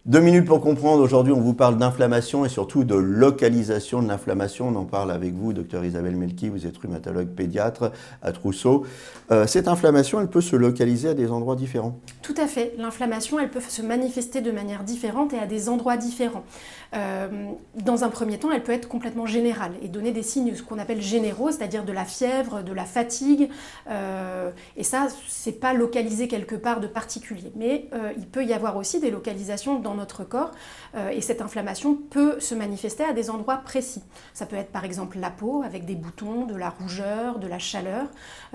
2 minutes pour comprendre. Aujourd'hui, on vous parle d'inflammation et surtout de localisation de l'inflammation. On en parle avec vous, docteur Isabelle Melki. Vous êtes rhumatologue pédiatre à Trousseau. Cette inflammation, elle peut se localiser à des endroits différents. Tout à fait. L'inflammation, elle peut se manifester de manière différente et à des endroits différents. Dans un premier temps, elle peut être complètement générale et donner des signes, ce qu'on appelle généraux, c'est-à-dire de la fièvre, de la fatigue. Et ça, c'est pas localisé quelque part de particulier. Mais il peut y avoir aussi des localisations dans notre corps et cette inflammation peut se manifester à des endroits précis. Ça peut être par exemple la peau avec des boutons, de la rougeur, de la chaleur.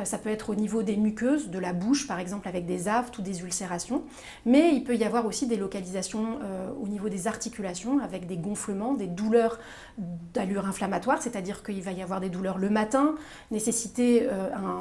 Ça peut être au niveau des muqueuses, de la bouche par exemple avec des aftes ou des ulcérations. Mais il peut y avoir aussi des localisations au niveau des articulations avec des gonflements, des douleurs d'allure inflammatoire, c'est-à-dire qu'il va y avoir des douleurs le matin, nécessiter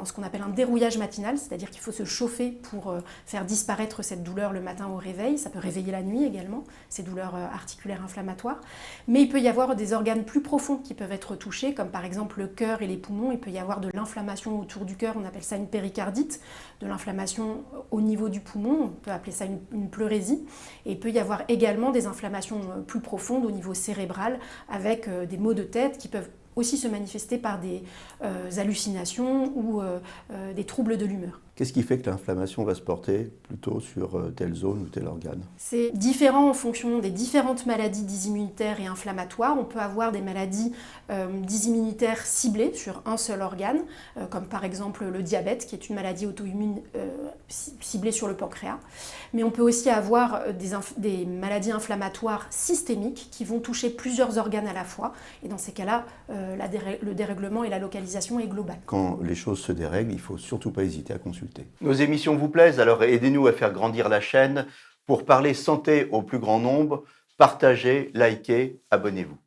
ce qu'on appelle un dérouillage matinal, c'est-à-dire qu'il faut se chauffer pour faire disparaître cette douleur le matin au réveil. Ça peut réveiller la nuit également, ces douleurs articulaires inflammatoires. Mais il peut y avoir des organes plus profonds qui peuvent être touchés, comme par exemple le cœur et les poumons. Il peut y avoir de l'inflammation autour du cœur, on appelle ça une péricardite, de l'inflammation au niveau du poumon, on peut appeler ça une pleurésie. Et il peut y avoir également des inflammations plus profondes au niveau cérébral, avec des maux de tête qui peuvent aussi se manifester par des hallucinations ou des troubles de l'humeur. Qu'est-ce qui fait que l'inflammation va se porter plutôt sur telle zone ou tel organe? C'est différent en fonction des différentes maladies dysimmunitaires et inflammatoires. On peut avoir des maladies dysimmunitaires ciblées sur un seul organe, comme par exemple le diabète, qui est une maladie auto-immune ciblée sur le pancréas. Mais on peut aussi avoir des maladies inflammatoires systémiques qui vont toucher plusieurs organes à la fois. Et dans ces cas-là, le dérèglement et la localisation est globale. Quand les choses se dérèglent, il ne faut surtout pas hésiter à consulter. Nos émissions vous plaisent, alors aidez-nous à faire grandir la chaîne. Pour parler santé au plus grand nombre, partagez, likez, abonnez-vous.